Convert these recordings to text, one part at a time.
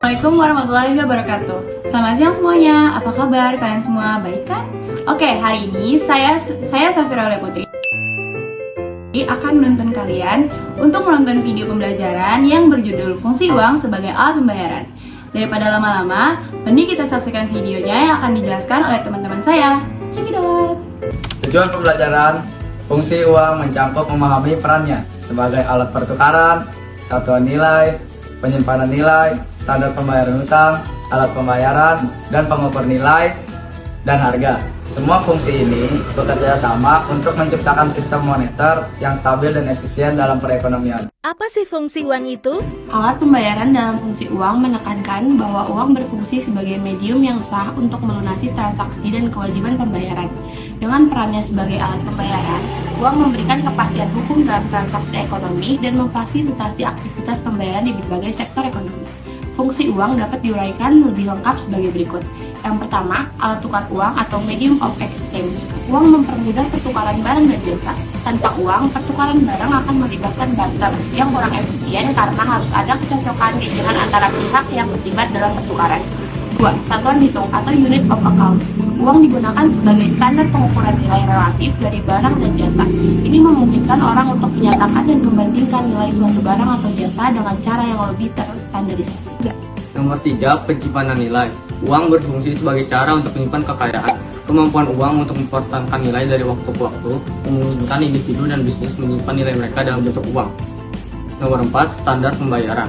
Assalamualaikum warahmatullahi wabarakatuh. Selamat siang semuanya, apa kabar? Kalian semua baik kan? Oke, hari ini saya Safira Aulia Putri akan menuntun kalian untuk menonton video pembelajaran yang berjudul Fungsi Uang sebagai Alat Pembayaran. Daripada lama-lama, mending kita saksikan videonya yang akan dijelaskan oleh teman-teman saya. Cekidot! Tujuan pembelajaran fungsi uang mencakup memahami perannya sebagai alat pertukaran, satuan nilai, penyimpanan nilai, standar pembayaran utang, alat pembayaran, dan pengukur nilai dan harga. Semua fungsi ini bekerja sama untuk menciptakan sistem moneter yang stabil dan efisien dalam perekonomian. Apa sih fungsi uang itu? Alat pembayaran dalam fungsi uang menekankan bahwa uang berfungsi sebagai medium yang sah untuk melunasi transaksi dan kewajiban pembayaran. Dengan perannya sebagai alat pembayaran, uang memberikan kepastian hukum dalam transaksi ekonomi dan memfasilitasi aktivitas pembayaran di berbagai sektor ekonomi. Fungsi uang dapat diuraikan lebih lengkap sebagai berikut. Yang pertama, alat tukar uang atau medium of exchange. Uang mempermudah pertukaran barang dan jasa. Tanpa uang, pertukaran barang akan melibatkan barter yang kurang efisien karena harus ada kecocokan keinginan antara pihak yang terlibat dalam pertukaran. 2. Satuan hitung atau unit of account. Uang digunakan sebagai standar pengukuran nilai relatif dari barang dan jasa. Ini memungkinkan orang untuk menyatakan dan membandingkan nilai suatu barang atau jasa dengan cara yang lebih terstandarisasi. Nomor 3, penyimpanan nilai. Uang berfungsi sebagai cara untuk menyimpan kekayaan. Kemampuan uang untuk mempertahankan nilai dari waktu ke waktu memungkinkan individu dan bisnis menyimpan nilai mereka dalam bentuk uang. Nomor 4, standar pembayaran.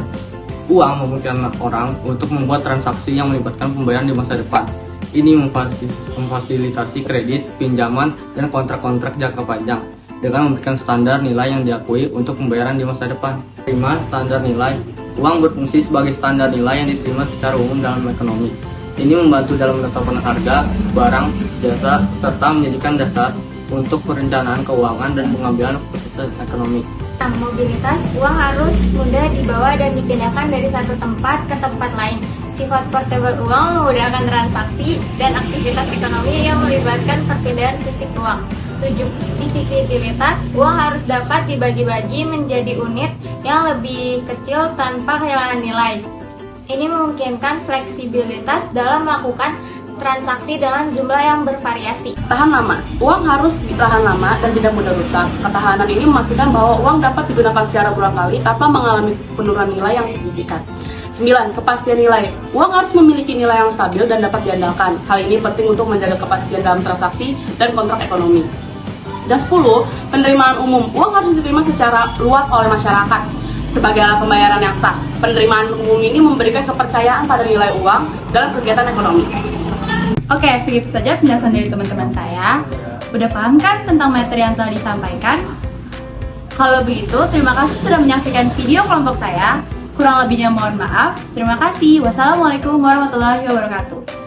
Uang memungkinkan orang untuk membuat transaksi yang melibatkan pembayaran di masa depan. Ini memfasilitasi kredit, pinjaman, dan kontrak-kontrak jangka panjang dengan memberikan standar nilai yang diakui untuk pembayaran di masa depan. 5. Standar nilai. Uang berfungsi sebagai standar nilai yang diterima secara umum dalam ekonomi. Ini membantu dalam menetapkan harga, barang, jasa, serta menjadikan dasar untuk perencanaan keuangan dan pengambilan keputusan ekonomi. Mobilitas uang harus mudah dibawa dan dipindahkan dari satu tempat ke tempat lain. Sifat portable uang memudahkan transaksi dan aktivitas ekonomi yang melibatkan perpindahan fisik uang. 7. Divisibilitas uang harus dapat dibagi-bagi menjadi unit yang lebih kecil tanpa kehilangan nilai. Ini memungkinkan fleksibilitas dalam melakukan transaksi dengan jumlah yang bervariasi. Tahan lama. Uang harus ditahan lama dan tidak mudah rusak. Ketahanan ini memastikan bahwa uang dapat digunakan secara berulang kali tanpa mengalami penurunan nilai yang signifikan. 9. Kepastian nilai. Uang harus memiliki nilai yang stabil dan dapat diandalkan. Hal ini penting untuk menjaga kepastian dalam transaksi dan kontrak ekonomi. Dan 10. Penerimaan umum. Uang harus diterima secara luas oleh masyarakat sebagai alat pembayaran yang sah. Penerimaan umum ini memberikan kepercayaan pada nilai uang dalam kegiatan ekonomi. Oke, segitu saja penjelasan dari teman-teman saya. Udah paham kan tentang materi yang telah disampaikan? Kalau begitu, terima kasih sudah menyaksikan video kelompok saya. Kurang lebihnya mohon maaf. Terima kasih. Wassalamualaikum warahmatullahi wabarakatuh.